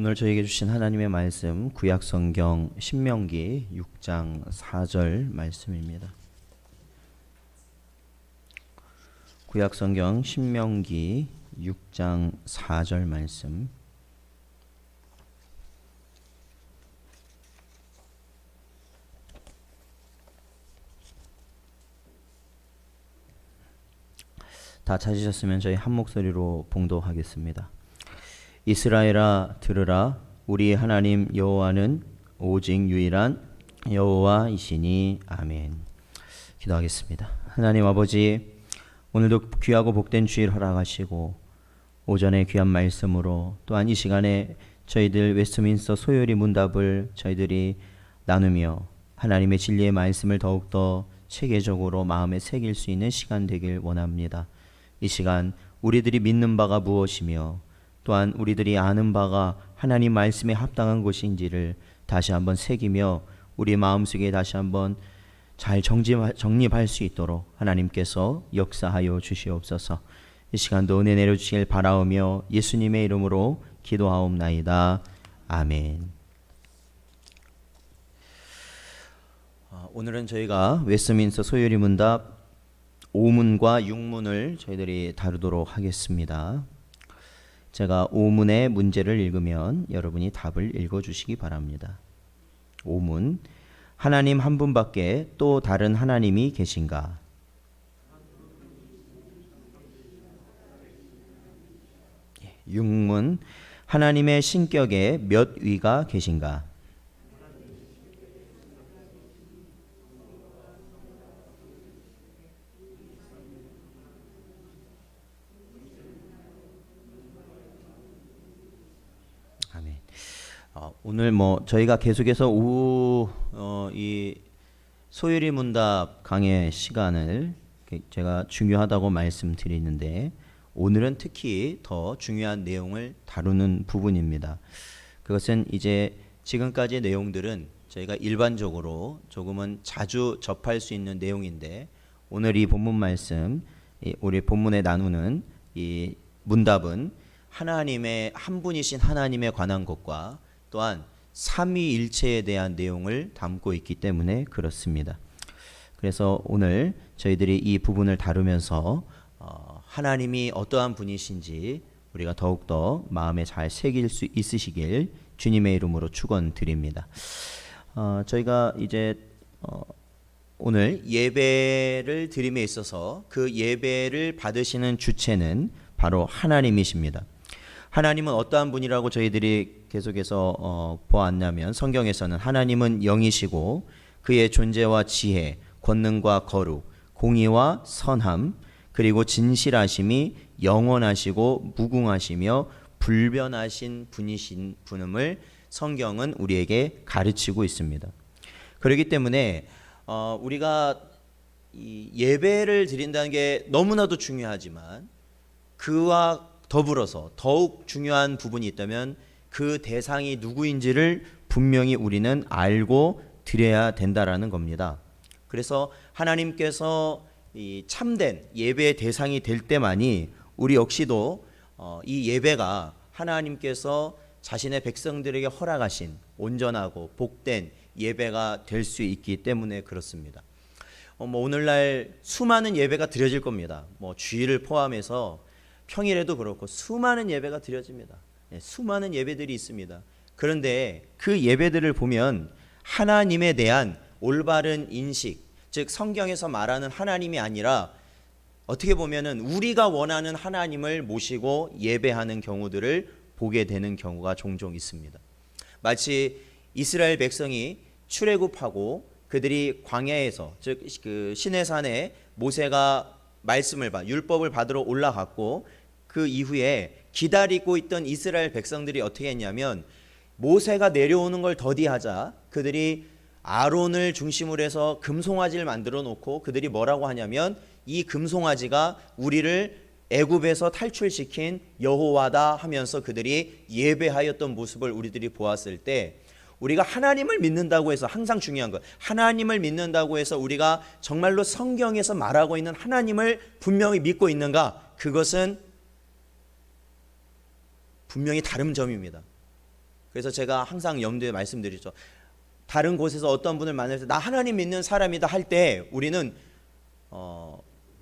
오늘 저에게 주신 하나님의 말씀 구약성경 신명기 6장 4절 말씀입니다. 구약성경 신명기 6장 4절 말씀. 다 찾으셨으면 저희 한 목소리로 봉독하겠습니다. 이스라엘아 들으라, 우리 하나님 여호와는 오직 유일한 여호와이시니. 아멘. 기도하겠습니다. 하나님 아버지, 오늘도 귀하고 복된 주일 허락하시고 오전에 귀한 말씀으로 또한 이 시간에 저희들 웨스트민스터 소요리 문답을 저희들이 나누며 하나님의 진리의 말씀을 더욱더 체계적으로 마음에 새길 수 있는 시간 되길 원합니다. 이 시간 우리들이 믿는 바가 무엇이며 또한 우리들이 아는 바가 하나님 말씀에 합당한 것인지를 다시 한번 새기며 우리 마음속에 다시 한번 잘 정립할 수 있도록 하나님께서 역사하여 주시옵소서. 이 시간도 은혜 내려주시길 바라오며 예수님의 이름으로 기도하옵나이다. 아멘. 오늘은 저희가 웨스트민스터 소요리 문답 5문과 6문을 저희들이 다루도록 하겠습니다. 제가 5문의 문제를 읽으면 여러분이 답을 읽어주시기 바랍니다. 5문, 하나님 한 분밖에 또 다른 하나님이 계신가? 6문, 하나님의 신격에 몇 위가 계신가? 오늘 저희가 계속해서 이 소요리 문답 강의 시간을 제가 중요하다고 말씀드리는데 오늘은 특히 더 중요한 내용을 다루는 부분입니다. 그것은 이제 지금까지의 내용들은 저희가 일반적으로 조금은 자주 접할 수 있는 내용인데 오늘 이 본문 말씀, 우리 본문에 나누는 이 문답은 하나님의 한 분이신 하나님에 관한 것과 또한 삼위일체에 대한 내용을 담고 있기 때문에 그렇습니다. 그래서 오늘 저희들이 이 부분을 다루면서 하나님이 어떠한 분이신지 우리가 더욱더 마음에 잘 새길 수 있으시길 주님의 이름으로 축원드립니다. 저희가 이제 오늘 예배를 드림에 있어서 그 예배를 받으시는 주체는 바로 하나님이십니다. 하나님은 어떠한 분이라고 저희들이 계속해서 보았냐면 성경에서는 하나님은 영이시고 그의 존재와 지혜, 권능과 거룩, 공의와 선함, 그리고 진실하심이 영원하시고 무궁하시며 불변하신 분이신 분임을 성경은 우리에게 가르치고 있습니다. 그렇기 때문에 우리가 이 예배를 드린다는 게 너무나도 중요하지만 그와 더불어서 더욱 중요한 부분이 있다면 그 대상이 누구인지를 분명히 우리는 알고 드려야 된다라는 겁니다. 그래서 하나님께서 이 참된 예배의 대상이 될 때만이 우리 역시도 이 예배가 하나님께서 자신의 백성들에게 허락하신 온전하고 복된 예배가 될 수 있기 때문에 그렇습니다. 오늘날 수많은 예배가 드려질 겁니다. 주일을 포함해서 평일에도 그렇고 수많은 예배가 드려집니다. 수많은 예배들이 있습니다. 그런데 그 예배들을 보면 하나님에 대한 올바른 인식, 즉 성경에서 말하는 하나님이 아니라 어떻게 보면은 우리가 원하는 하나님을 모시고 예배하는 경우들을 보게 되는 경우가 종종 있습니다. 마치 이스라엘 백성이 출애굽하고 그들이 광야에서 즉 그 시내산에 모세가 율법을 받으러 올라갔고 그 이후에 기다리고 있던 이스라엘 백성들이 어떻게 했냐면 모세가 내려오는 걸 더디하자 그들이 아론을 중심으로 해서 금송아지를 만들어 놓고 그들이 뭐라고 하냐면 이 금송아지가 우리를 애굽에서 탈출시킨 여호와다 하면서 그들이 예배하였던 모습을 우리들이 보았을 때 우리가 하나님을 믿는다고 해서 항상 중요한 것, 하나님을 믿는다고 해서 우리가 정말로 성경에서 말하고 있는 하나님을 분명히 믿고 있는가? 그것은 분명히 다른 점입니다. 그래서 제가 항상 염두에 말씀드리죠. 다른 곳에서 어떤 분을 만날 때 나 하나님 믿는 사람이다 할 때 우리는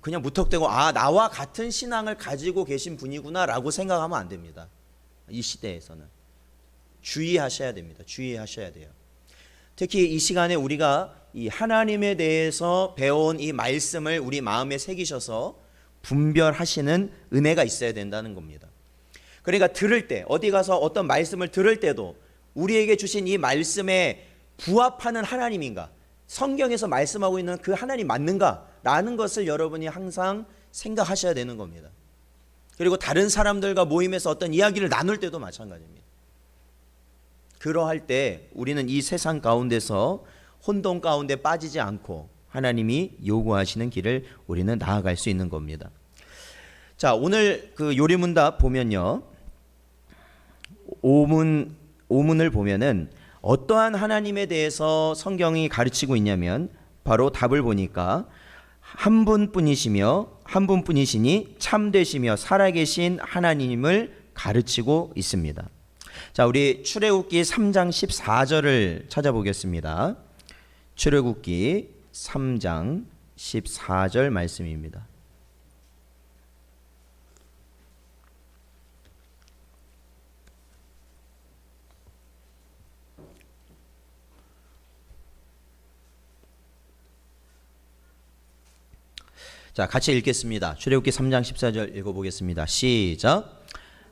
그냥 무턱대고 나와 같은 신앙을 가지고 계신 분이구나라고 생각하면 안 됩니다. 이 시대에서는 주의하셔야 됩니다. 주의하셔야 돼요. 특히 이 시간에 우리가 이 하나님에 대해서 배워온 이 말씀을 우리 마음에 새기셔서 분별하시는 은혜가 있어야 된다는 겁니다. 그러니까 들을 때, 어디 가서 어떤 말씀을 들을 때도 우리에게 주신 이 말씀에 부합하는 하나님인가, 성경에서 말씀하고 있는 그 하나님 맞는가 라는 것을 여러분이 항상 생각하셔야 되는 겁니다. 그리고 다른 사람들과 모임에서 어떤 이야기를 나눌 때도 마찬가지입니다. 그러할 때 우리는 이 세상 가운데서 혼돈 가운데 빠지지 않고 하나님이 요구하시는 길을 우리는 나아갈 수 있는 겁니다. 자, 오늘 그 요리문답 보면요, 오문을 보면은 어떠한 하나님에 대해서 성경이 가르치고 있냐면 바로 답을 보니까 한 분뿐이시며 한 분뿐이시니 참되시며 살아계신 하나님을 가르치고 있습니다. 자, 우리 출애굽기 3장 14절을 찾아보겠습니다. 출애굽기 3장 14절 말씀입니다. 자, 같이 읽겠습니다. 출애굽기 3장 14절 읽어보겠습니다. 시작.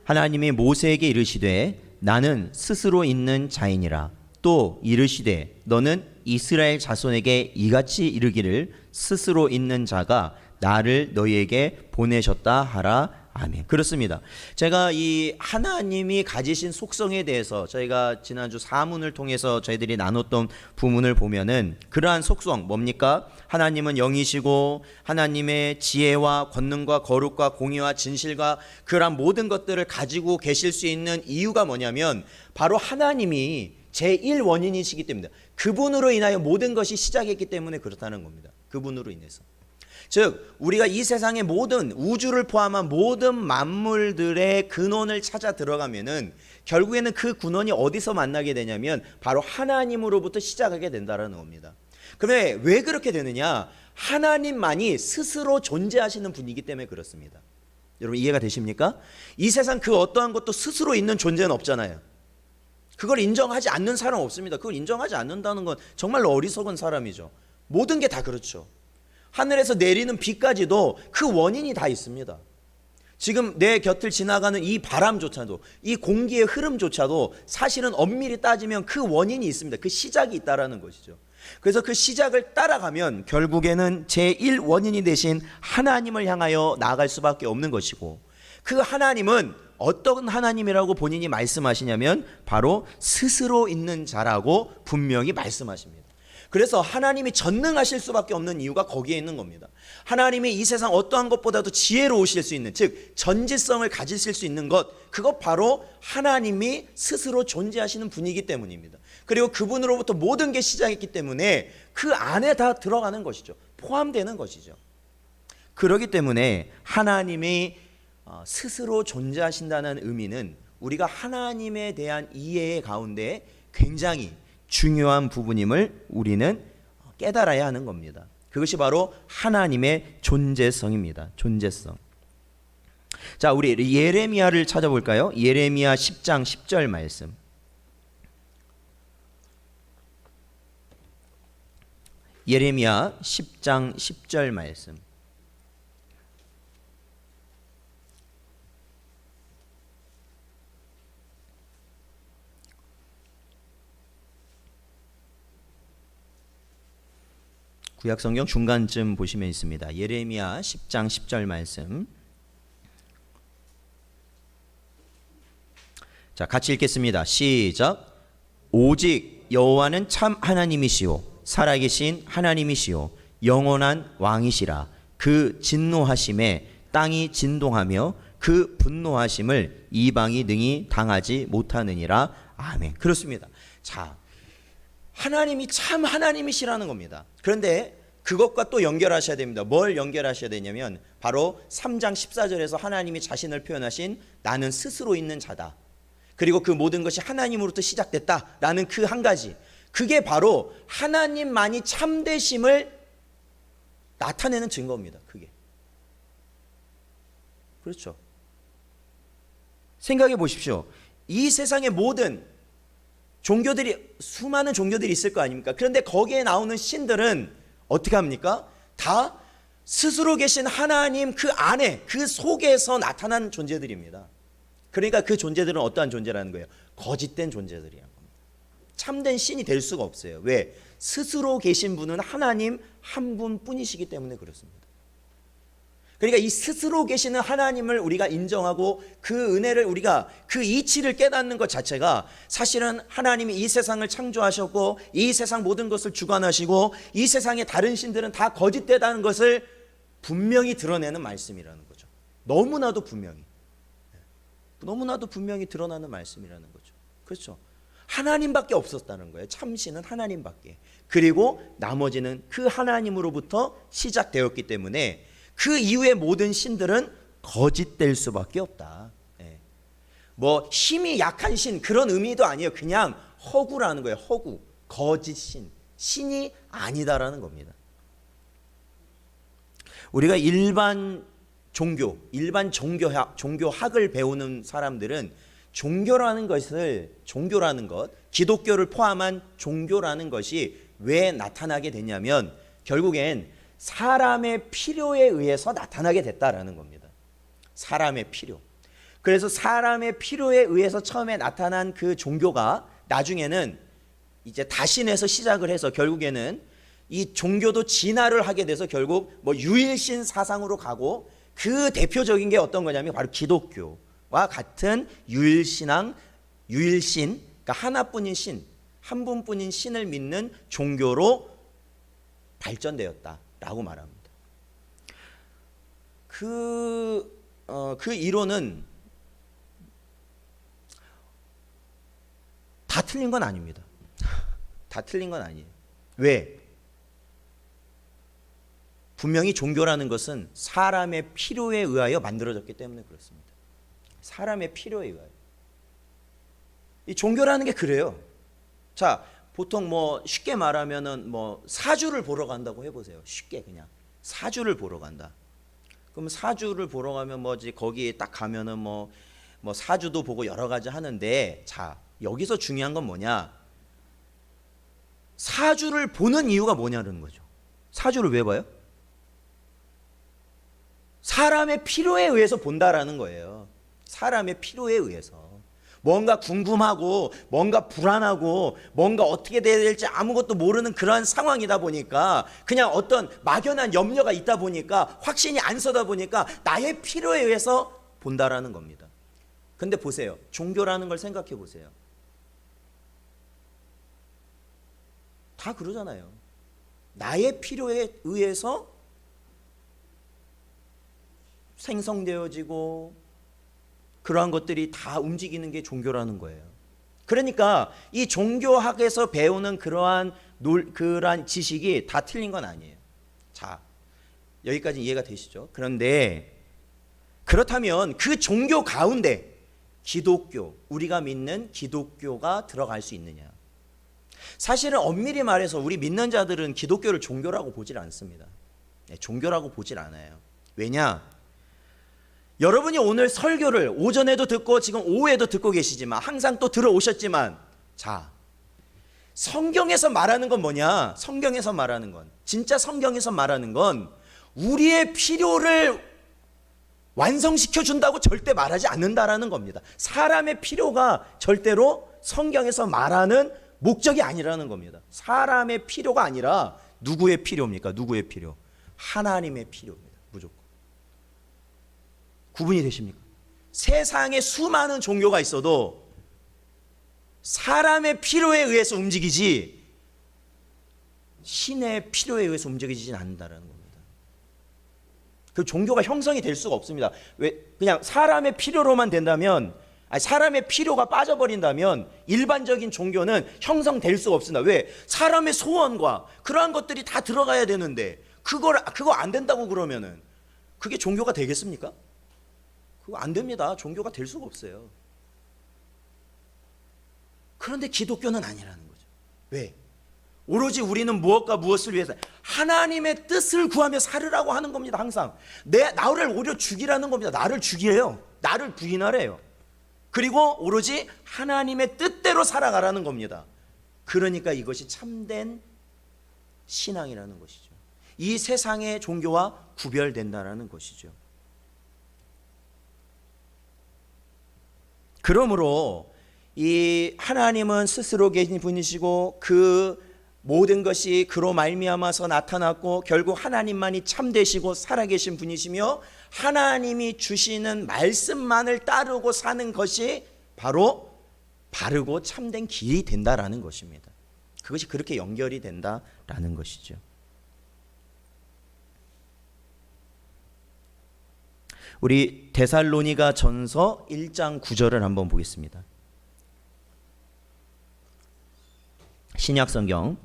하나님이 모세에게 이르시되 나는 스스로 있는 자이니라. 또 이르시되 너는 이스라엘 자손에게 이같이 이르기를 스스로 있는 자가 나를 너희에게 보내셨다 하라. 아멘. 그렇습니다. 제가 이 하나님이 가지신 속성에 대해서 저희가 지난주 사문을 통해서 저희들이 나눴던 부문을 보면은 그러한 속성 뭡니까? 하나님은 영이시고 하나님의 지혜와 권능과 거룩과 공의와 진실과 그러한 모든 것들을 가지고 계실 수 있는 이유가 뭐냐면 바로 하나님이 제1원인이시기 때문입니다. 그분으로 인하여 모든 것이 시작했기 때문에 그렇다는 겁니다. 그분으로 인해서. 즉 우리가 이 세상의 모든 우주를 포함한 모든 만물들의 근원을 찾아 들어가면은 결국에는 그 근원이 어디서 만나게 되냐면 바로 하나님으로부터 시작하게 된다라는 겁니다. 그런데 왜 그렇게 되느냐? 하나님만이 스스로 존재하시는 분이기 때문에 그렇습니다. 여러분 이해가 되십니까? 이 세상 그 어떠한 것도 스스로 있는 존재는 없잖아요. 그걸 인정하지 않는 사람 없습니다. 그걸 인정하지 않는다는 건 정말로 어리석은 사람이죠. 모든 게 다 그렇죠. 하늘에서 내리는 비까지도 그 원인이 다 있습니다. 지금 내 곁을 지나가는 이 바람조차도, 이 공기의 흐름조차도 사실은 엄밀히 따지면 그 원인이 있습니다. 그 시작이 있다라는 것이죠. 그래서 그 시작을 따라가면 결국에는 제1원인이 되신 하나님을 향하여 나아갈 수밖에 없는 것이고, 그 하나님은 어떤 하나님이라고 본인이 말씀하시냐면 바로 스스로 있는 자라고 분명히 말씀하십니다. 그래서 하나님이 전능하실 수밖에 없는 이유가 거기에 있는 겁니다. 하나님이 이 세상 어떠한 것보다도 지혜로우실 수 있는, 즉 전지성을 가지실 수 있는 것, 그것 바로 하나님이 스스로 존재하시는 분이기 때문입니다. 그리고 그분으로부터 모든 게 시작했기 때문에 그 안에 다 들어가는 것이죠. 포함되는 것이죠. 그렇기 때문에 하나님이 스스로 존재하신다는 의미는 우리가 하나님에 대한 이해 가운데 굉장히 중요한 부분임을 우리는 깨달아야 하는 겁니다. 그것이 바로 하나님의 존재성입니다. 존재성. 자, 우리 예레미야를 찾아볼까요? 예레미야 10장 10절 말씀. 예레미야 10장 10절 말씀. 구약성경 중간쯤 보시면 있습니다. 예레미야 10장 10절 말씀. 자, 같이 읽겠습니다. 시작. 오직 여호와는 참 하나님이시오 살아계신 하나님이시오 영원한 왕이시라. 그 진노하심에 땅이 진동하며 그 분노하심을 이방이 능히 당하지 못하느니라. 아멘. 그렇습니다. 자, 하나님이 참 하나님이시라는 겁니다. 그런데 그것과 또 연결하셔야 됩니다. 뭘 연결하셔야 되냐면 바로 3장 14절에서 하나님이 자신을 표현하신 나는 스스로 있는 자다. 그리고 그 모든 것이 하나님으로부터 시작됐다라는 그 한 가지, 그게 바로 하나님만이 참되심을 나타내는 증거입니다. 그게. 그렇죠. 생각해 보십시오. 이 세상의 모든 종교들이, 수많은 종교들이 있을 거 아닙니까? 그런데 거기에 나오는 신들은 어떻게 합니까? 다 스스로 계신 하나님 그 안에, 그 속에서 나타난 존재들입니다. 그러니까 그 존재들은 어떠한 존재라는 거예요? 거짓된 존재들이라는 겁니다. 참된 신이 될 수가 없어요. 왜? 스스로 계신 분은 하나님 한 분뿐이시기 때문에 그렇습니다. 그러니까 이 스스로 계시는 하나님을 우리가 인정하고 그 은혜를, 우리가 그 이치를 깨닫는 것 자체가 사실은 하나님이 이 세상을 창조하셨고 이 세상 모든 것을 주관하시고 이 세상의 다른 신들은 다 거짓되다는 것을 분명히 드러내는 말씀이라는 거죠. 너무나도 분명히 드러나는 말씀이라는 거죠. 그렇죠. 하나님밖에 없었다는 거예요. 참신은 하나님밖에. 그리고 나머지는 그 하나님으로부터 시작되었기 때문에 그 이후의 모든 신들은 거짓될 수밖에 없다. 뭐 힘이 약한 신, 그런 의미도 아니에요. 그냥 허구라는 거예요. 허구, 거짓 신, 신이 아니다라는 겁니다. 우리가 일반 종교학을 배우는 사람들은 종교라는 것, 기독교를 포함한 종교라는 것이 왜 나타나게 됐냐면 결국엔 사람의 필요에 의해서 나타나게 됐다라는 겁니다. 사람의 필요. 그래서 사람의 필요에 의해서 처음에 나타난 그 종교가 나중에는 이제 다신에서 시작을 해서 결국에는 이 종교도 진화를 하게 돼서 결국 뭐 유일신 사상으로 가고, 그 대표적인 게 어떤 거냐면 바로 기독교와 같은 유일신, 그러니까 하나뿐인 신, 한 분뿐인 신을 믿는 종교로 발전되었다라고 말합니다. 그 이론은 다 틀린 건 아닙니다. 다 틀린 건 아니에요. 왜? 분명히 종교라는 것은 사람의 필요에 의하여 만들어졌기 때문에 그렇습니다. 사람의 필요에 의하여. 이 종교라는 게 그래요. 자, 보통 뭐 쉽게 말하면은 뭐 사주를 보러 간다고 해보세요. 쉽게 그냥 사주를 보러 간다. 그럼 사주를 보러 가면 뭐지? 거기 딱 가면은 뭐 사주도 보고 여러 가지 하는데, 자, 여기서 중요한 건 뭐냐? 사주를 보는 이유가 뭐냐는 거죠. 사주를 왜 봐요? 사람의 필요에 의해서 본다라는 거예요. 사람의 필요에 의해서. 뭔가 궁금하고 뭔가 불안하고 뭔가 어떻게 돼야 될지 아무것도 모르는 그러한 상황이다 보니까, 그냥 어떤 막연한 염려가 있다 보니까, 확신이 안 서다 보니까 나의 필요에 의해서 본다라는 겁니다. 근데 보세요. 종교라는 걸 생각해 보세요. 다 그러잖아요. 나의 필요에 의해서 생성되어지고 그러한 것들이 다 움직이는 게 종교라는 거예요. 그러니까 이 종교학에서 배우는 그러한 지식이 다 틀린 건 아니에요. 자, 여기까지 이해가 되시죠? 그런데 그렇다면 그 종교 가운데 기독교, 우리가 믿는 기독교가 들어갈 수 있느냐? 사실은 엄밀히 말해서 우리 믿는 자들은 기독교를 종교라고 보질 않습니다. 종교라고 보질 않아요. 왜냐? 여러분이 오늘 설교를 오전에도 듣고 지금 오후에도 듣고 계시지만, 항상 또 들어오셨지만, 자, 성경에서 말하는 건 뭐냐? 성경에서 말하는 건, 진짜 성경에서 말하는 건 우리의 필요를 완성시켜 준다고 절대 말하지 않는다라는 겁니다. 사람의 필요가 절대로 성경에서 말하는 목적이 아니라는 겁니다. 사람의 필요가 아니라 누구의 필요입니까? 누구의 필요? 하나님의 필요입니다. 무조건. 구분이 되십니까? 세상에 수많은 종교가 있어도 사람의 필요에 의해서 움직이지 신의 필요에 의해서 움직이지는 않는다는 겁니다. 그 종교가 형성이 될 수가 없습니다. 왜? 그냥 사람의 필요로만 된다면, 사람의 필요가 빠져버린다면 일반적인 종교는 형성될 수가 없습니다. 왜? 사람의 소원과 그러한 것들이 다 들어가야 되는데 그거 안 된다고 그러면은 그게 종교가 되겠습니까? 그거 안 됩니다. 종교가 될 수가 없어요. 그런데 기독교는 아니라는 거죠. 왜? 오로지 우리는 무엇과 무엇을 위해서 하나님의 뜻을 구하며 살으라고 하는 겁니다. 항상 나를 오히려 죽이라는 겁니다. 나를 죽이래요. 나를 부인하래요. 그리고 오로지 하나님의 뜻대로 살아가라는 겁니다. 그러니까 이것이 참된 신앙이라는 것이죠. 이 세상의 종교와 구별된다라는 것이죠. 그러므로 이 하나님은 스스로 계신 분이시고 그 모든 것이 그로 말미암아서 나타났고 결국 하나님만이 참되시고 살아계신 분이시며 하나님이 주시는 말씀만을 따르고 사는 것이 바로 바르고 참된 길이 된다라는 것입니다. 그것이 그렇게 연결이 된다라는 것이죠. 우리 데살로니가 전서 1장 9절을 한번 보겠습니다. 신약 성경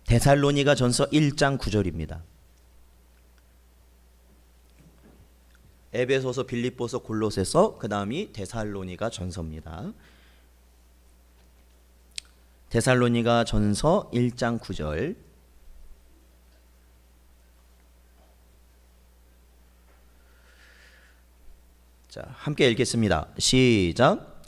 데살로니가 전서 1장 9절입니다. 에베소서, 빌립보서, 골로새서, 그 다음이 데살로니가 전서입니다. 데살로니가 전서 1장 9절. 자, 함께 읽겠습니다. 시작.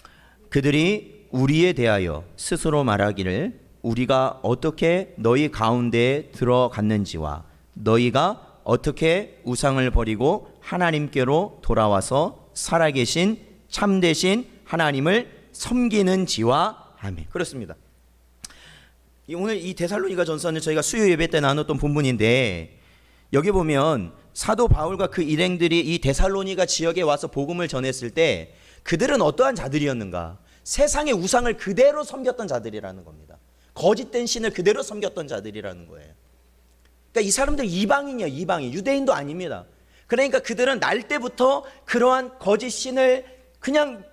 그들이 우리에 대하여 스스로 말하기를 우리가 어떻게 너희 가운데에 들어갔는지와 너희가 어떻게 우상을 버리고 하나님께로 돌아와서 살아계신 참되신 하나님을 섬기는지와 아멘. 그렇습니다. 오늘 이 데살로니가 전서는 저희가 수요 예배 때 나눴던 본문인데 여기 보면 사도 바울과 그 일행들이 이 데살로니가 지역에 와서 복음을 전했을 때 그들은 어떠한 자들이었는가? 세상의 우상을 그대로 섬겼던 자들이라는 겁니다. 거짓된 신을 그대로 섬겼던 자들이라는 거예요. 그러니까 이 사람들 이방인이에요. 이방인. 유대인도 아닙니다. 그러니까 그들은 날 때부터 그러한 거짓 신을 그냥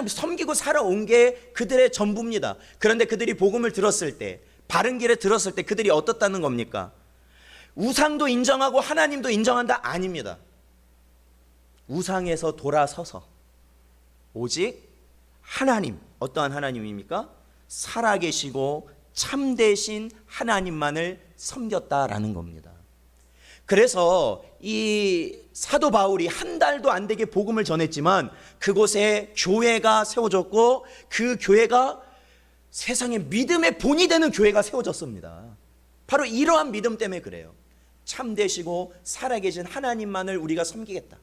섬기고 살아온 게 그들의 전부입니다. 그런데 그들이 복음을 들었을 때, 바른 길에 들었을 때 그들이 어떻다는 겁니까? 우상도 인정하고 하나님도 인정한다? 아닙니다. 우상에서 돌아서서 오직 하나님, 어떠한 하나님입니까? 살아계시고 참되신 하나님만을 섬겼다라는 겁니다. 그래서 이 사도 바울이 한 달도 안 되게 복음을 전했지만 그곳에 교회가 세워졌고 그 교회가 세상의 믿음의 본이 되는 교회가 세워졌습니다. 바로 이러한 믿음 때문에 그래요. 참되시고 살아계신 하나님만을 우리가 섬기겠다.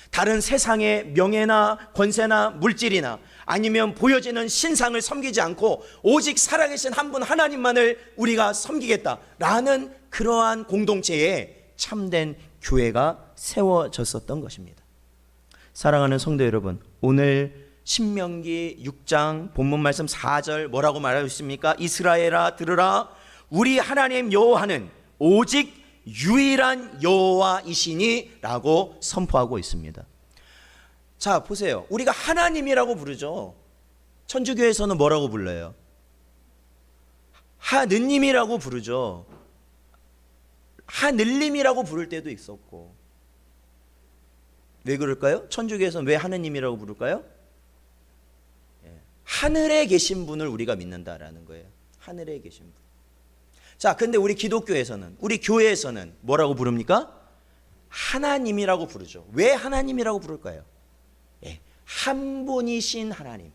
다른 세상의 명예나 권세나 물질이나 아니면 보여지는 신상을 섬기지 않고 오직 살아계신 한 분 하나님만을 우리가 섬기겠다라는 그러한 공동체에 참된 교회가 세워졌었던 것입니다. 사랑하는 성도 여러분, 오늘 신명기 6장 본문 말씀 4절 뭐라고 말하고 있습니까? 이스라엘아 들으라, 우리 하나님 여호와는 오직 유일한 여호와이시니 라고 선포하고 있습니다. 자, 보세요. 우리가 하나님이라고 부르죠. 천주교에서는 뭐라고 불러요? 하느님이라고 부르죠. 하늘님이라고 부를 때도 있었고. 왜 그럴까요? 천주교에서는 왜 하느님이라고 부를까요? 하늘에 계신 분을 우리가 믿는다라는 거예요. 하늘에 계신 분. 자, 근데 우리 기독교에서는, 우리 교회에서는 뭐라고 부릅니까? 하나님이라고 부르죠. 왜 하나님이라고 부를까요? 한 분이신 하나님,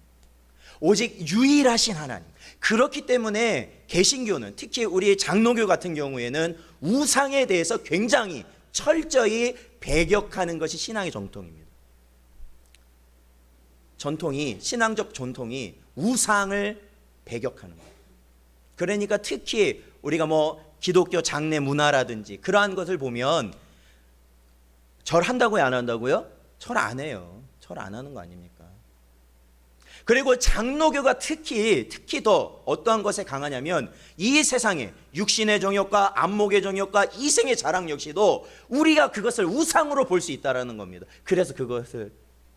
오직 유일하신 하나님. 그렇기 때문에 개신교는, 특히 우리 장로교 같은 경우에는 우상에 대해서 굉장히 철저히 배격하는 것이 신앙의 전통입니다. 신앙적 전통이 우상을 배격하는 거예요. 그러니까 특히 우리가 기독교 장례 문화라든지 그러한 것을 보면 절한다고요, 안 한다고요? 절 안 해요. 절 안 하는 거 아닙니까? 그리고 장로교가 특히 더 어떠한 것에 강하냐면 이 세상에 육신의 정욕과 안목의 정욕과 이생의 자랑 역시도 우리가 그것을 우상으로 볼 수 있다는 겁니다. 그래서 그것을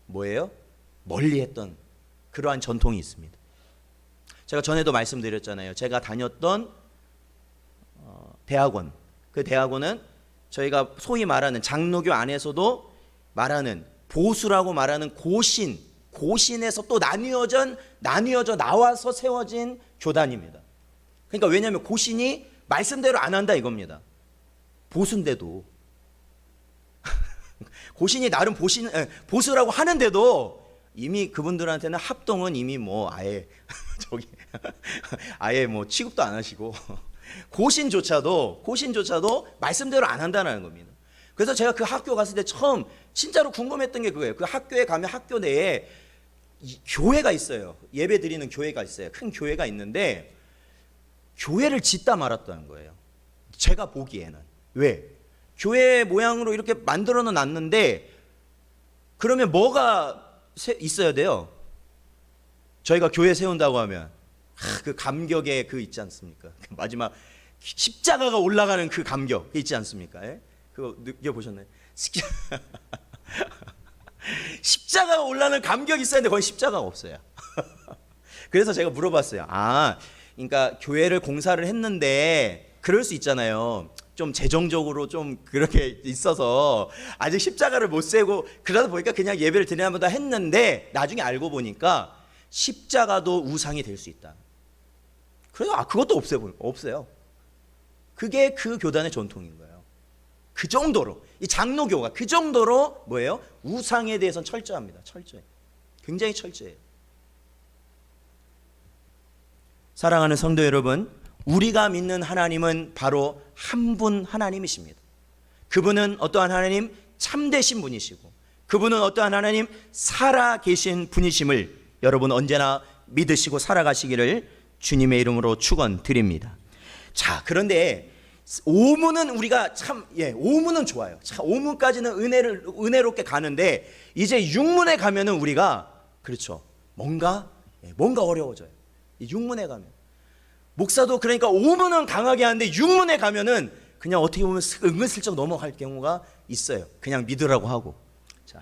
뭐예요? 멀리했던 그러한 전통이 있습니다. 제가 전에도 말씀드렸잖아요. 제가 다녔던 대학원, 그 대학원은 저희가 소위 말하는 장로교 안에서도 말하는 보수라고 말하는 고신, 고신에서 또 나뉘어져 나와서 세워진 교단입니다. 그러니까 왜냐하면 고신이 말씀대로 안 한다 이겁니다. 보수인데도 고신이 나름 보수라고 하는데도 이미 그분들한테는 합동은 이미 뭐 아예 저기 아예 뭐 취급도 안 하시고 고신조차도 말씀대로 안 한다는 겁니다. 그래서 제가 그 학교 갔을 때 처음 진짜로 궁금했던 게 그거예요. 그 학교에 가면 학교 내에 교회가 있어요. 예배 드리는 교회가 있어요. 큰 교회가 있는데 교회를 짓다 말았다는 거예요. 제가 보기에는. 왜? 교회 모양으로 이렇게 만들어 놨는데 그러면 뭐가 있어야 돼요? 저희가 교회 세운다고 하면 그 감격의 그 있지 않습니까? 마지막 십자가가 올라가는 그 감격 있지 않습니까? 예? 그거 느껴보셨나요? 십자가가 올라가는 감격이 있어야 되는데 거기 십자가가 없어요. 그래서 제가 물어봤어요. 그러니까 교회를 공사를 했는데 그럴 수 있잖아요. 좀 재정적으로 좀 그렇게 있어서 아직 십자가를 못 세고 그러다 보니까 그냥 예배를 드리나 보다 했는데 나중에 알고 보니까 십자가도 우상이 될 수 있다. 그래서 그것도 없어요. 그게 그 교단의 전통인 거예요. 그 정도로 이 장로교가 그 정도로 뭐예요? 우상에 대해서는 철저합니다. 철저해. 굉장히 철저해요. 사랑하는 성도 여러분, 우리가 믿는 하나님은 바로 한 분 하나님이십니다. 그분은 어떠한 하나님? 참되신 분이시고 그분은 어떠한 하나님? 살아계신 분이심을 여러분 언제나 믿으시고 살아가시기를 주님의 이름으로 축원드립니다. 자, 그런데 오문은 우리가 오문은 좋아요. 오문까지는 은혜롭게 가는데 이제 육문에 가면은 우리가 그렇죠. 뭔가 어려워져요. 육문에 가면 목사도 그러니까 오문은 강하게 하는데 육문에 가면은 그냥 어떻게 보면 은근슬쩍 넘어갈 경우가 있어요. 그냥 믿으라고 하고. 자,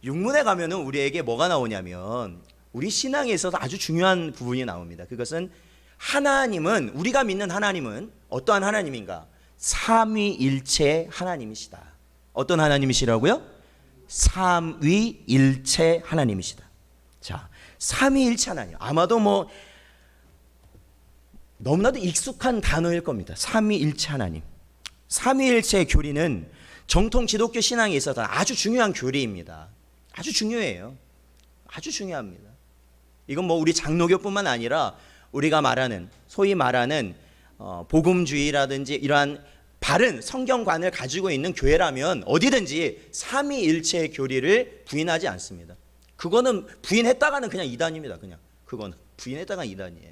육문에 가면은 우리에게 뭐가 나오냐면 우리 신앙에 있어서 아주 중요한 부분이 나옵니다. 그것은 하나님은 우리가 믿는 하나님은 어떠한 하나님인가? 삼위일체 하나님이시다. 어떤 하나님이시라고요? 삼위일체 하나님이시다. 자, 삼위일체 하나님. 아마도 뭐 너무나도 익숙한 단어일 겁니다. 삼위일체 하나님. 삼위일체 교리는 정통 기독교 신앙에 있어서 아주 중요한 교리입니다. 아주 중요해요. 아주 중요합니다. 이건 뭐 우리 장로교뿐만 아니라 우리가 소위 말하는 복음주의라든지 이러한 바른 성경관을 가지고 있는 교회라면 어디든지 삼위일체 교리를 부인하지 않습니다. 그거는 부인했다가는 그냥 이단입니다. 그거는 부인했다가 이단이에요.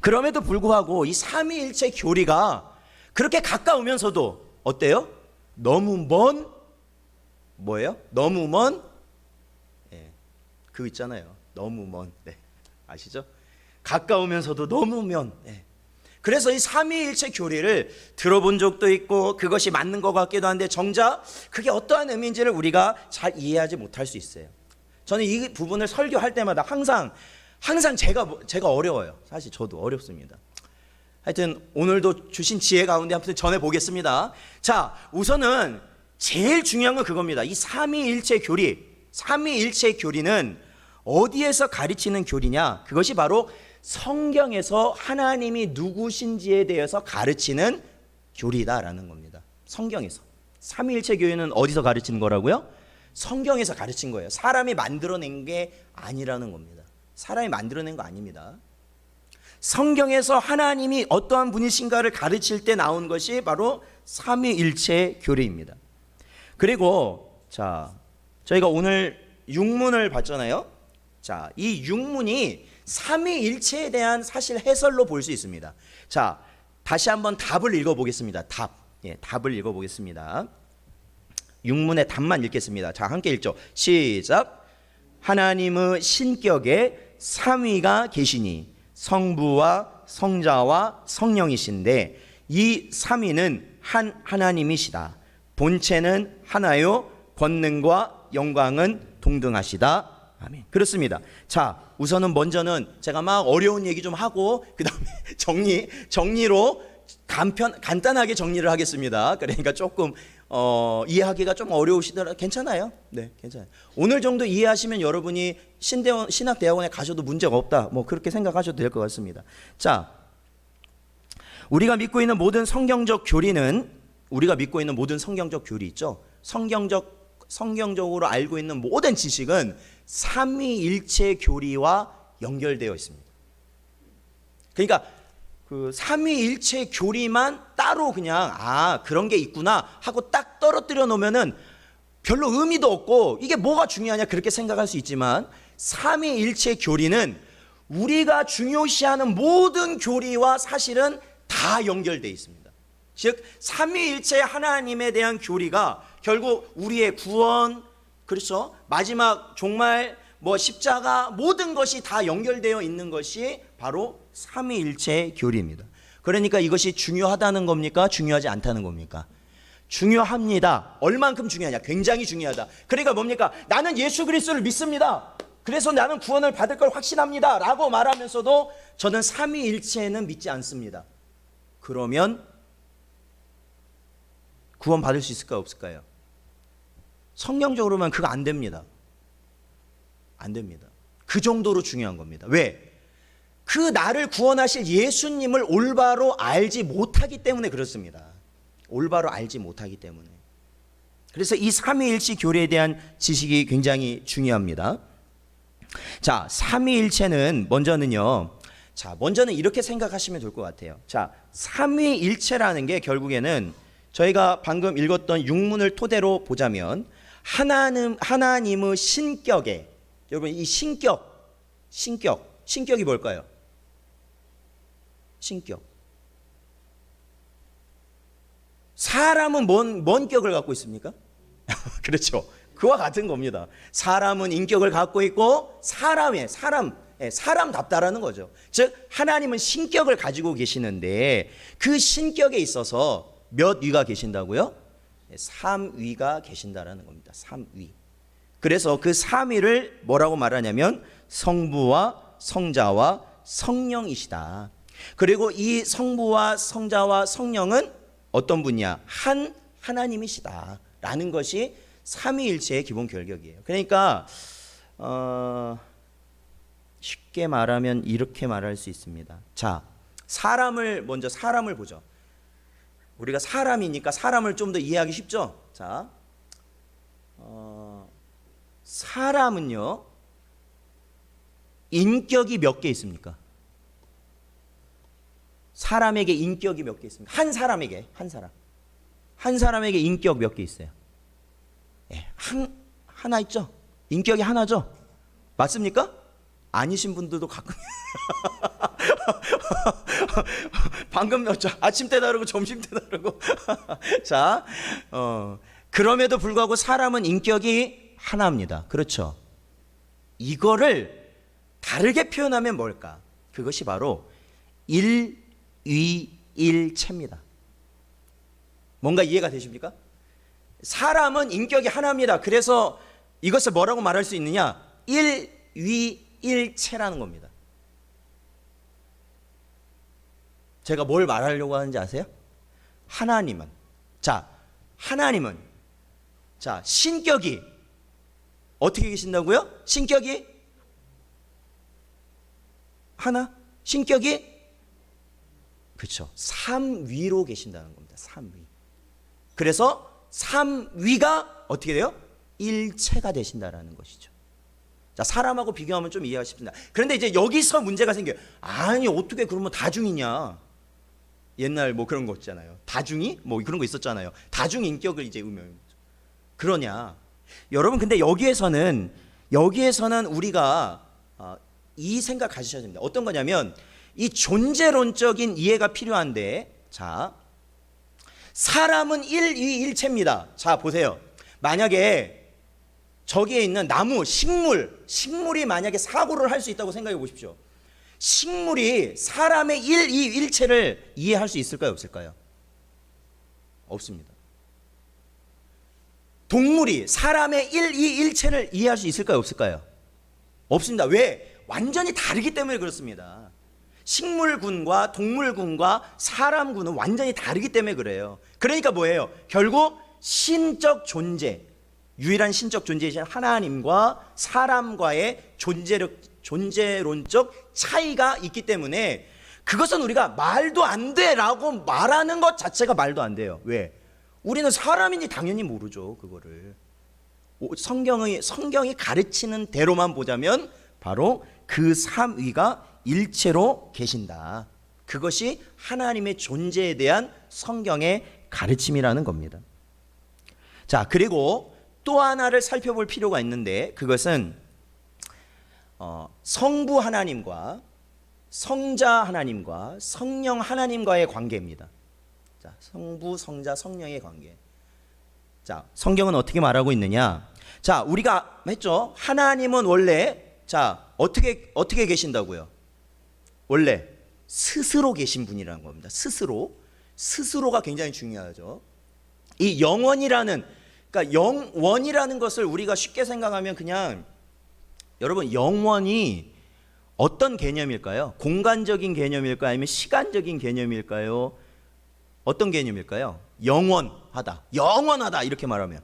그럼에도 불구하고 이 삼위일체 교리가 그렇게 가까우면서도 어때요? 너무 먼 뭐예요? 너무 먼 그거 있잖아요. 너무 먼 아시죠? 가까우면서도 너무 먼. 그래서 이 삼위일체 교리를 들어본 적도 있고 그것이 맞는 것 같기도 한데 정작 그게 어떠한 의미인지를 우리가 잘 이해하지 못할 수 있어요. 저는 이 부분을 설교할 때마다 항상 제가 어려워요. 사실 저도 어렵습니다. 하여튼 오늘도 주신 지혜 가운데 한번 전해 보겠습니다. 자, 우선은 제일 중요한 건 그겁니다. 이 삼위일체 교리는 어디에서 가르치는 교리냐? 그것이 바로 성경에서 하나님이 누구신지에 대해서 가르치는 교리다라는 겁니다. 성경에서. 삼위일체 교회는 어디서 가르치는 거라고요? 성경에서 가르친 거예요. 사람이 만들어낸 게 아니라는 겁니다. 사람이 만들어낸 거 아닙니다. 성경에서 하나님이 어떠한 분이신가를 가르칠 때 나온 것이 바로 삼위일체 교리입니다. 그리고 자, 저희가 오늘 육문을 봤잖아요. 자, 이 육문이 삼위일체에 대한 사실 해설로 볼 수 있습니다. 자, 다시 한번 답을 읽어보겠습니다. 답을 읽어보겠습니다. 육문의 답만 읽겠습니다. 자, 함께 읽죠. 시작. 하나님의 신격에 삼위가 계시니 성부와 성자와 성령이신데 이 삼위는 한 하나님이시다. 본체는 하나요 권능과 영광은 동등하시다. 아멘. 그렇습니다. 자, 우선은 먼저는 제가 막 어려운 얘기 좀 하고 그 다음에 정리로 간단하게 정리를 하겠습니다. 그러니까 조금 이해하기가 좀 어려우시더라. 괜찮아요. 네, 괜찮아요. 오늘 정도 이해하시면 여러분이 신학대학원에 가셔도 문제가 없다. 뭐 그렇게 생각하셔도 될 것 같습니다. 자, 우리가 믿고 있는 모든 성경적 교리 있죠. 성경적으로 알고 있는 모든 지식은 삼위일체 교리와 연결되어 있습니다. 그러니까 그 삼위일체 교리만 따로 그냥 그런 게 있구나 하고 딱 떨어뜨려 놓으면은 별로 의미도 없고 이게 뭐가 중요하냐 그렇게 생각할 수 있지만, 삼위일체 교리는 우리가 중요시하는 모든 교리와 사실은 다 연결되어 있습니다. 즉 삼위일체 하나님에 대한 교리가 결국 우리의 구원, 그렇죠? 마지막 종말, 뭐 십자가, 모든 것이 다 연결되어 있는 것이 바로 삼위일체 교리입니다. 그러니까 이것이 중요하다는 겁니까? 중요하지 않다는 겁니까? 중요합니다. 얼만큼 중요하냐? 굉장히 중요하다. 그러니까 뭡니까? 나는 예수 그리스도를 믿습니다. 그래서 나는 구원을 받을 걸 확신합니다 라고 말하면서도 저는 삼위일체는 믿지 않습니다. 그러면 구원 받을 수 있을까요? 없을까요? 성경적으로만 그거 안 됩니다. 안 됩니다. 그 정도로 중요한 겁니다. 왜? 그 나를 구원하실 예수님을 올바로 알지 못하기 때문에 그렇습니다. 올바로 알지 못하기 때문에. 그래서 이 삼위일체 교리에 대한 지식이 굉장히 중요합니다. 자, 삼위일체는 먼저는 이렇게 생각하시면 될 것 같아요. 자, 삼위일체라는 게 결국에는 저희가 방금 읽었던 육문을 토대로 보자면 하나님의 신격에, 여러분 이 신격이 뭘까요? 신격. 사람은 뭔 격을 갖고 있습니까? 그렇죠. 그와 같은 겁니다. 사람은 인격을 갖고 있고 사람답다라는 거죠. 즉 하나님은 신격을 가지고 계시는데 그 신격에 있어서 몇 위가 계신다고요? 3위가 계신다라는 겁니다. 3위. 그래서 그 3위를 뭐라고 말하냐면 성부와 성자와 성령이시다. 그리고 이 성부와 성자와 성령은 어떤 분이야? 하나님이시다라는 것이 삼위일체의 기본 결격이에요. 그러니까 쉽게 말하면 이렇게 말할 수 있습니다. 자, 사람을 보죠. 우리가 사람이니까 사람을 좀 더 이해하기 쉽죠? 자, 사람은요, 인격이 몇 개 있습니까? 사람에게 인격이 몇 개 있습니까? 한 사람에게 인격 몇 개 있어요? 예, 하나 있죠? 인격이 하나죠? 맞습니까? 아니신 분들도 가끔 방금 아침 때 다르고 점심 때 다르고 자, 그럼에도 불구하고 사람은 인격이 하나입니다. 그렇죠? 이거를 다르게 표현하면 뭘까? 그것이 바로 일위일체입니다. 뭔가 이해가 되십니까? 사람은 인격이 하나입니다. 그래서 이것을 뭐라고 말할 수 있느냐? 일위일체라는 겁니다. 제가 뭘 말하려고 하는지 아세요? 하나님은 신격이 어떻게 계신다고요? 신격이 하나? 신격이 그렇죠. 3위로 계신다는 겁니다. 3위. 그래서 3위가 어떻게 돼요? 일체가 되신다라는 것이죠. 자, 사람하고 비교하면 좀 이해가 쉽습니다. 그런데 이제 여기서 문제가 생겨요. 아니, 어떻게 그러면 다중이냐? 옛날 뭐 그런 거 있잖아요. 다중이? 뭐 그런 거 있었잖아요. 다중 인격을 이제 의미하는 거죠. 그러냐? 여러분, 근데 여기에서는 우리가 이 생각 가지셔야 됩니다. 어떤 거냐면 이 존재론적인 이해가 필요한데, 자, 사람은 일위일체입니다. 자, 보세요. 만약에 저기에 있는 나무, 식물이 만약에 사고를 할 수 있다고 생각해 보십시오. 식물이 사람의 일위일체를 이해할 수 있을까요? 없을까요? 없습니다. 동물이 사람의 일위일체를 이해할 수 있을까요? 없을까요? 없습니다. 왜? 완전히 다르기 때문에 그렇습니다. 식물군과 동물군과 사람군은 완전히 다르기 때문에 그래요. 그러니까 뭐예요? 결국 신적 존재, 유일한 신적 존재이신 하나님과 사람과의 존재론적 차이가 있기 때문에 그것은 우리가 말도 안 돼라고 말하는 것 자체가 말도 안 돼요. 왜? 우리는 사람이니 당연히 모르죠, 그거를. 성경이 가르치는 대로만 보자면 바로 그 삼위가 일체로 계신다. 그것이 하나님의 존재에 대한 성경의 가르침이라는 겁니다. 자, 그리고 또 하나를 살펴볼 필요가 있는데 그것은 성부 하나님과 성자 하나님과 성령 하나님과의 관계입니다. 자, 성부, 성자, 성령의 관계. 자, 성경은 어떻게 말하고 있느냐? 자, 우리가 했죠. 하나님은 원래 어떻게 계신다고요? 원래 스스로 계신 분이라는 겁니다. 스스로가 굉장히 중요하죠. 이 영원이라는, 그러니까 영원이라는 것을 우리가 쉽게 생각하면 그냥, 여러분, 영원이 어떤 개념일까요? 공간적인 개념일까요? 아니면 시간적인 개념일까요? 어떤 개념일까요? 영원하다 이렇게 말하면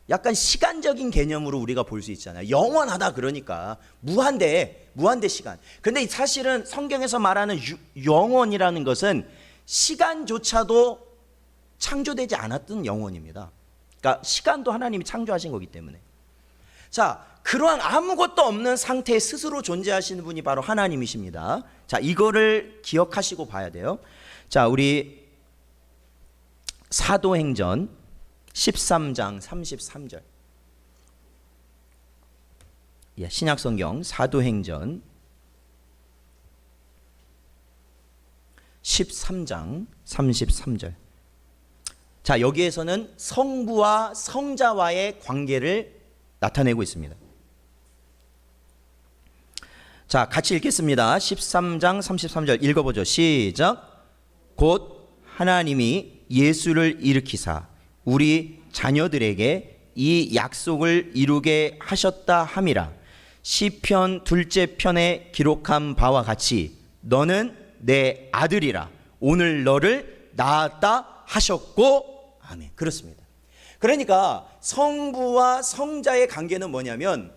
약간 시간적인 개념으로 우리가 볼 수 있잖아요. 영원하다 그러니까 무한대 시간. 근데 사실은 성경에서 말하는 영원이라는 것은 시간조차도 창조되지 않았던 영원입니다. 그러니까 시간도 하나님이 창조하신 거기 때문에. 자, 그러한 아무것도 없는 상태에 스스로 존재하시는 분이 바로 하나님이십니다. 자, 이거를 기억하시고 봐야 돼요. 자, 우리 사도행전 13장 33절. 신약성경 사도행전 13장 33절. 자, 여기에서는 성부와 성자와의 관계를 나타내고 있습니다. 자, 같이 읽겠습니다. 13장 33절 읽어보죠. 시작. 곧 하나님이 예수를 일으키사 우리 자녀들에게 이 약속을 이루게 하셨다 함이라. 시편 둘째 편에 기록한 바와 같이 너는 내 아들이라 오늘 너를 낳았다 하셨고. 아멘. 그렇습니다. 그러니까 성부와 성자의 관계는 뭐냐면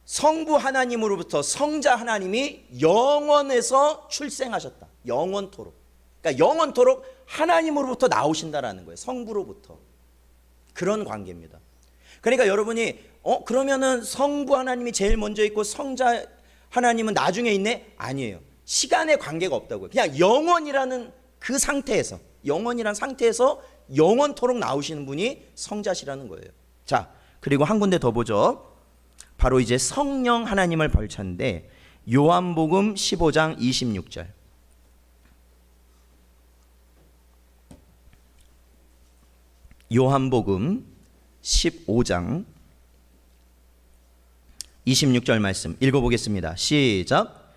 성부 하나님으로부터 성자 하나님이 영원에서 출생하셨다. 영원토록. 그러니까 영원토록 하나님으로부터 나오신다라는 거예요. 성부로부터. 그런 관계입니다. 그러니까 여러분이 그러면은 성부 하나님이 제일 먼저 있고 성자 하나님은 나중에 있네? 아니에요. 시간의 관계가 없다고요. 그냥 영원이라는 그 상태에서, 영원이라는 상태에서 영원토록 나오시는 분이 성자시라는 거예요. 자, 그리고 한 군데 더 보죠. 바로 이제 성령 하나님을 벌쳤는데 요한복음 15장 26절. 요한복음 15장 26절 말씀 읽어보겠습니다. 시작.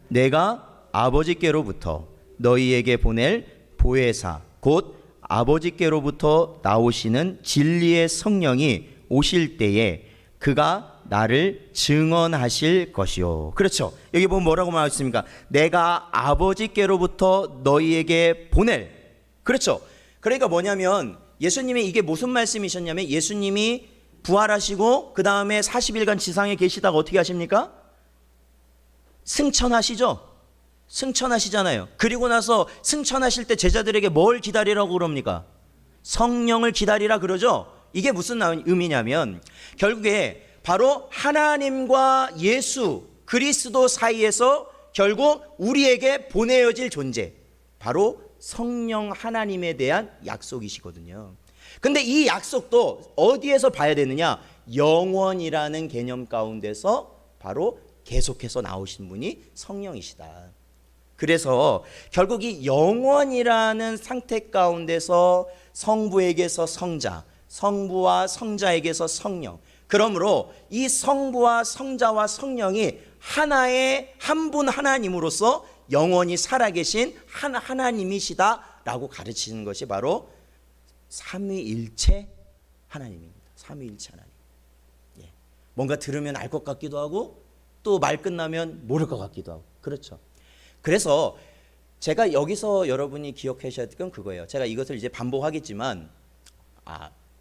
내가 아버지께로부터 너희에게 보낼 보혜사 곧 아버지께로부터 나오시는 진리의 성령이 오실 때에 그가 나를 증언하실 것이요. 그렇죠. 여기 보면 뭐라고 말했습니까? 내가 아버지께로부터 너희에게 보낼. 그렇죠. 그러니까 뭐냐면 예수님이 이게 무슨 말씀이셨냐면 예수님이 부활하시고 그 다음에 40일간 지상에 계시다가 어떻게 하십니까? 승천하시죠. 승천하시잖아요. 그리고 나서 승천하실 때 제자들에게 뭘 기다리라고 그럽니까? 성령을 기다리라 그러죠. 이게 무슨 의미냐면 결국에 바로 하나님과 예수 그리스도 사이에서 결국 우리에게 보내어질 존재, 바로 성령 하나님에 대한 약속이시거든요. 근데 이 약속도 어디에서 봐야 되느냐? 영원이라는 개념 가운데서 바로 계속해서 나오신 분이 성령이시다. 그래서 결국 이 영원이라는 상태 가운데서 성부에게서 성자, 성부와 성자에게서 성령, 그러므로 이 성부와 성자와 성령이 하나의 한 분 하나님으로서 영원히 살아계신 한 하나님이시다라고 가르치는 것이 바로 삼위일체 하나님입니다. 삼위일체 하나님. 뭔가 들으면 알 것 같기도 하고 또 말 끝나면 모를 것 같기도 하고. 그렇죠. 그래서 제가 여기서 여러분이 기억하셔야 될 건 그거예요. 제가 이것을 이제 반복하겠지만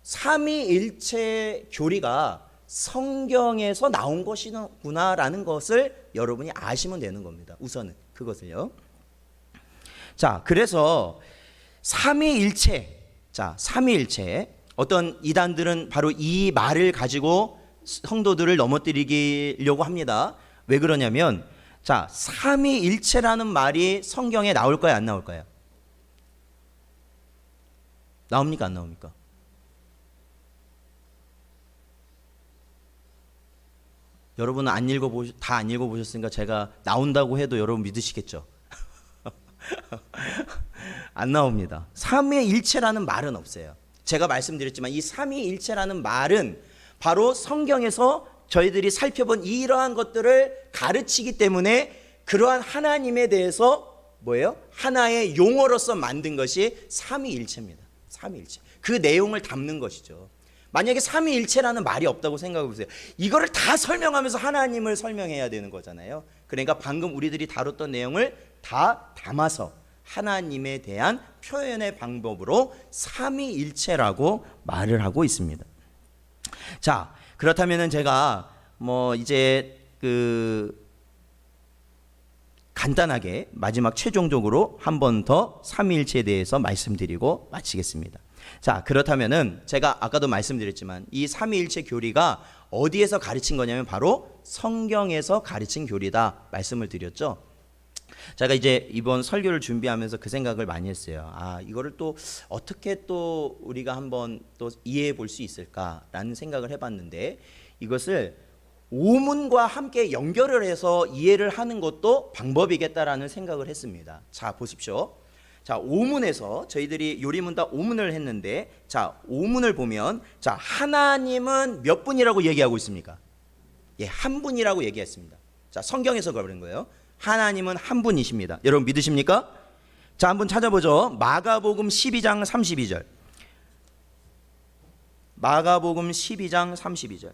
삼위일체 교리가 성경에서 나온 것이구나라는 것을 여러분이 아시면 되는 겁니다. 우선은 그것을요. 자, 그래서 삼위일체, 삼위일체, 어떤 이단들은 바로 이 말을 가지고 성도들을 넘어뜨리려고 합니다. 왜 그러냐면, 자, 삼위일체라는 말이 성경에 나올까요, 안 나올까요? 나옵니까, 안 나옵니까? 여러분은 다 안 읽어보셨으니까 제가 나온다고 해도 여러분 믿으시겠죠? 안 나옵니다. 삼위일체라는 말은 없어요. 제가 말씀드렸지만 이 삼위일체라는 말은 바로 성경에서 저희들이 살펴본 이러한 것들을 가르치기 때문에 그러한 하나님에 대해서 뭐예요? 하나의 용어로서 만든 것이 삼위일체입니다. 삼위일체. 그 내용을 담는 것이죠. 만약에 삼위일체라는 말이 없다고 생각해 보세요. 이거를 다 설명하면서 하나님을 설명해야 되는 거잖아요. 그러니까 방금 우리들이 다뤘던 내용을 다 담아서 하나님에 대한 표현의 방법으로 삼위일체라고 말을 하고 있습니다. 자, 그렇다면은 제가 이제 간단하게 마지막 최종적으로 한 번 더 삼위일체에 대해서 말씀드리고 마치겠습니다. 자, 그렇다면은 제가 아까도 말씀드렸지만 이 삼위일체 교리가 어디에서 가르친 거냐면 바로 성경에서 가르친 교리다 말씀을 드렸죠. 제가 이제 이번 설교를 준비하면서 그 생각을 많이 했어요. 이거를 또 어떻게 또 우리가 한번 또 이해해 볼 수 있을까라는 생각을 해봤는데, 이것을 오문과 함께 연결을 해서 이해를 하는 것도 방법이겠다라는 생각을 했습니다. 자, 보십시오. 자, 오문에서 저희들이 요리문답 오문을 했는데, 자, 오문을 보면, 자, 하나님은 몇 분이라고 얘기하고 있습니까? 예, 한 분이라고 얘기했습니다. 자, 성경에서 그런 거예요. 하나님은 한 분이십니다. 여러분 믿으십니까? 자, 한번 찾아보죠. 마가복음 12장 32절. 마가복음 12장 32절.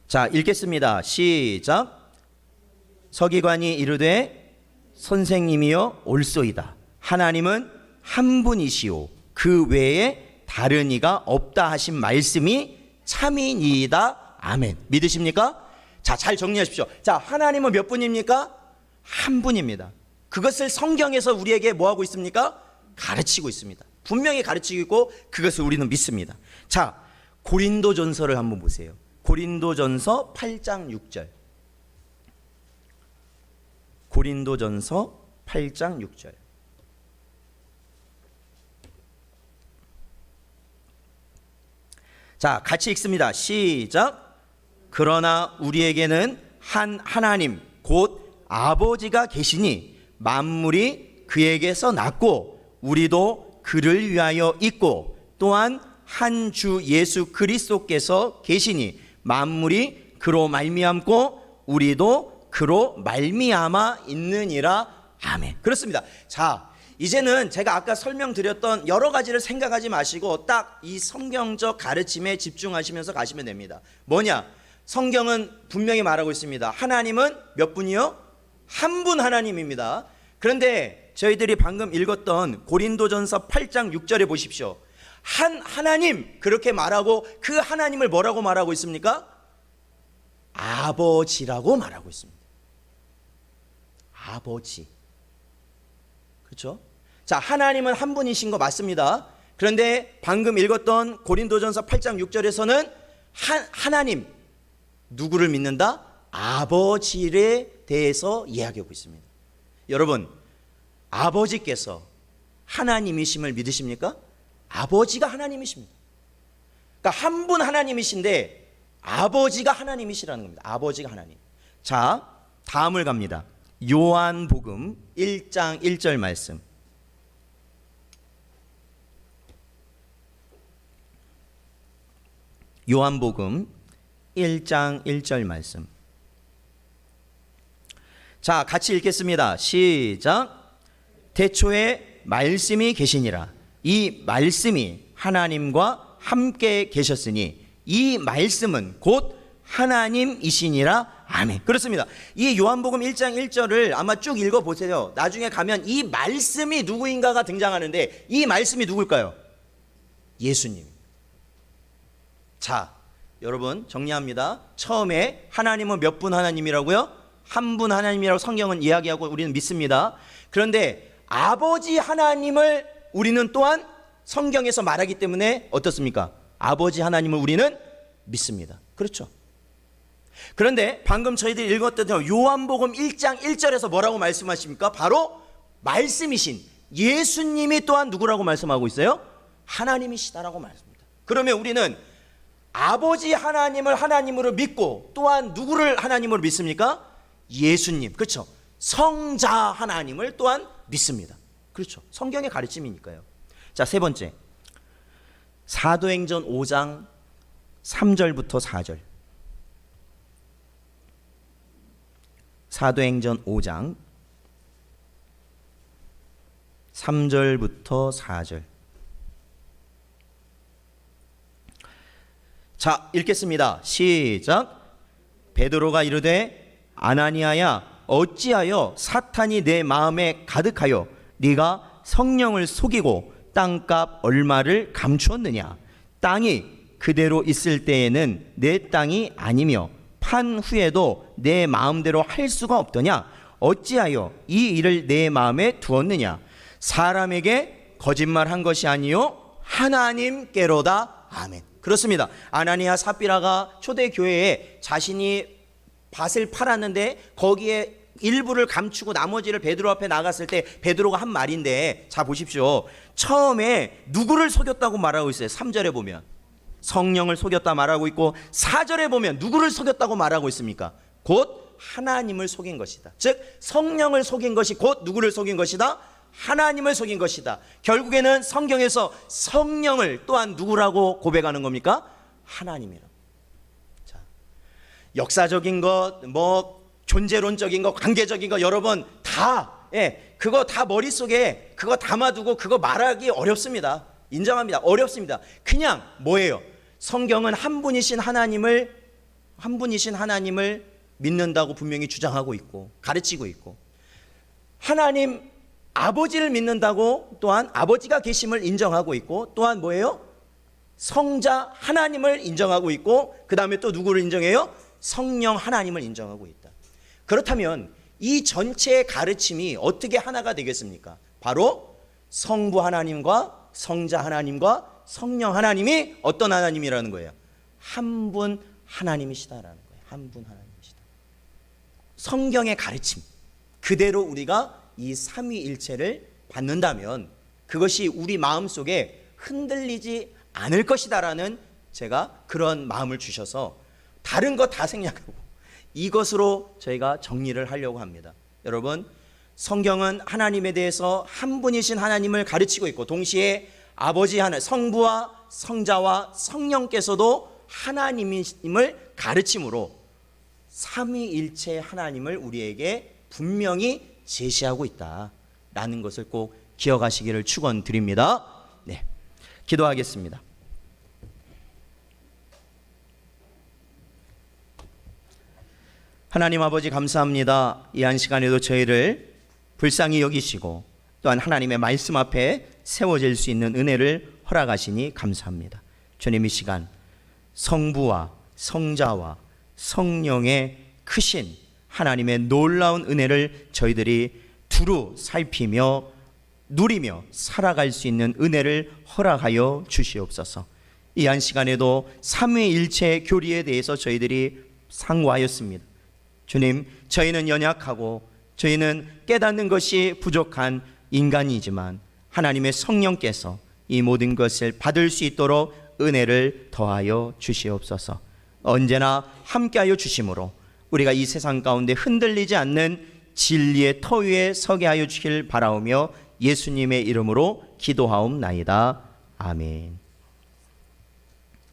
자, 읽겠습니다. 시작. 서기관이 이르되 선생님이여 옳소이다. 하나님은 한 분이시오. 그 외에 다른 이가 없다 하신 말씀이 참이니이다. 아멘. 믿으십니까? 자, 잘 정리하십시오. 자, 하나님은 몇 분입니까? 한 분입니다. 그것을 성경에서 우리에게 뭐하고 있습니까? 가르치고 있습니다. 분명히 가르치고 있고 그것을 우리는 믿습니다. 자, 고린도전서를 한번 보세요. 고린도전서 8장 6절. 고린도전서 8장 6절. 자, 같이 읽습니다. 시작. 그러나 우리에게는 한 하나님 곧 아버지가 계시니 만물이 그에게서 났고 우리도 그를 위하여 있고 또한 한 주 예수 그리스도께서 계시니 만물이 그로 말미암고 우리도 그로 말미암아 있느니라. 아멘. 그렇습니다. 자, 이제는 제가 아까 설명드렸던 여러 가지를 생각하지 마시고 딱 이 성경적 가르침에 집중하시면서 가시면 됩니다. 뭐냐? 성경은 분명히 말하고 있습니다. 하나님은 몇 분이요? 한 분 하나님입니다. 그런데 저희들이 방금 읽었던 고린도전서 8장 6절에 보십시오. 한 하나님 그렇게 말하고 그 하나님을 뭐라고 말하고 있습니까? 아버지라고 말하고 있습니다. 아버지. 그렇죠? 자, 하나님은 한 분이신 거 맞습니다. 그런데 방금 읽었던 고린도전서 8장 6절에서는 하나님 누구를 믿는다? 아버지에 대해서 이야기하고 있습니다. 여러분, 아버지께서 하나님이심을 믿으십니까? 아버지가 하나님이십니다. 그러니까 한 분 하나님이신데 아버지가 하나님이시라는 겁니다. 아버지가 하나님. 자, 다음을 갑니다. 요한복음 1장 1절 말씀. 요한복음 1장 1절 말씀. 자, 같이 읽겠습니다. 시작. 태초에 말씀이 계시니라. 이 말씀이 하나님과 함께 계셨으니 이 말씀은 곧 하나님이시니라. 아멘. 그렇습니다. 이 요한복음 1장 1절을 아마 쭉 읽어보세요. 나중에 가면 이 말씀이 누구인가가 등장하는데 이 말씀이 누굴까요? 예수님. 자, 여러분 정리합니다. 처음에 하나님은 몇 분 하나님이라고요? 한 분 하나님이라고 성경은 이야기하고 우리는 믿습니다. 그런데 아버지 하나님을 우리는 또한 성경에서 말하기 때문에 어떻습니까? 아버지 하나님을 우리는 믿습니다. 그렇죠. 그런데 방금 저희들이 읽었던 요한복음 1장 1절에서 뭐라고 말씀하십니까? 바로 말씀이신 예수님이 또한 누구라고 말씀하고 있어요? 하나님이시다라고 말씀합니다. 그러면 우리는 아버지 하나님을 하나님으로 믿고 또한 누구를 하나님으로 믿습니까? 예수님. 그렇죠. 성자 하나님을 또한 믿습니다. 그렇죠. 성경의 가르침이니까요. 자, 세 번째. 사도행전 5장 3절부터 4절. 사도행전 5장 3절부터 4절. 자, 읽겠습니다. 시작. 베드로가 이르되 아나니아야 어찌하여 사탄이 내 마음에 가득하여 네가 성령을 속이고 땅값 얼마를 감추었느냐. 땅이 그대로 있을 때에는 내 땅이 아니며 판 후에도 내 마음대로 할 수가 없더냐. 어찌하여 이 일을 내 마음에 두었느냐. 사람에게 거짓말한 것이 아니요 하나님께로다. 아멘. 그렇습니다. 아나니아 삽비라가 초대교회에 자신이 밭을 팔았는데 거기에 일부를 감추고 나머지를 베드로 앞에 나갔을 때 베드로가 한 말인데, 자 보십시오. 처음에 누구를 속였다고 말하고 있어요? 3절에 보면 성령을 속였다 말하고 있고 4절에 보면 누구를 속였다고 말하고 있습니까? 곧 하나님을 속인 것이다. 즉 성령을 속인 것이 곧 누구를 속인 것이다? 하나님을 속인 것이다. 결국에는 성경에서 성령을 또한 누구라고 고백하는 겁니까? 하나님이라고. 자, 역사적인 것, 뭐 존재론적인 것, 관계적인 것 여러 번 다, 그거 다 머릿속에 그거 담아두고 그거 말하기 어렵습니다. 인정합니다. 어렵습니다. 그냥 뭐예요? 성경은 한 분이신 하나님을 믿는다고 분명히 주장하고 있고 가르치고 있고, 하나님 아버지를 믿는다고 또한 아버지가 계심을 인정하고 있고, 또한 뭐예요? 성자 하나님을 인정하고 있고, 그 다음에 또 누구를 인정해요? 성령 하나님을 인정하고 있다. 그렇다면 이 전체의 가르침이 어떻게 하나가 되겠습니까? 바로 성부 하나님과 성자 하나님과 성령 하나님이 어떤 하나님이라는 거예요? 한 분 하나님이시다라는 거예요. 한 분 하나님이시다. 성경의 가르침 그대로 우리가 이 삼위일체를 받는다면 그것이 우리 마음속에 흔들리지 않을 것이다라는 제가 그런 마음을 주셔서 다른 거 다 생략하고 이것으로 저희가 정리를 하려고 합니다. 여러분, 성경은 하나님에 대해서 한 분이신 하나님을 가르치고 있고, 동시에 아버지 하나, 성부와 성자와 성령께서도 하나님임을 가르침으로 삼위일체 하나님을 우리에게 분명히 제시하고 있다라는 것을 꼭 기억하시기를 축원드립니다. 네, 기도하겠습니다. 하나님 아버지 감사합니다. 이 한 시간에도 저희를 불쌍히 여기시고 또한 하나님의 말씀 앞에 세워질 수 있는 은혜를 허락하시니 감사합니다. 주님, 이 시간 성부와 성자와 성령의 크신 하나님의 놀라운 은혜를 저희들이 두루 살피며 누리며 살아갈 수 있는 은혜를 허락하여 주시옵소서. 이 한 시간에도 삼위일체 교리에 대해서 저희들이 상고하였습니다. 주님, 저희는 연약하고 저희는 깨닫는 것이 부족한 인간이지만 하나님의 성령께서 이 모든 것을 받을 수 있도록 은혜를 더하여 주시옵소서. 언제나 함께하여 주심으로 우리가 이 세상 가운데 흔들리지 않는 진리의 터 위에 서게 하여 주길 바라오며 예수님의 이름으로 기도하옵나이다. 아멘.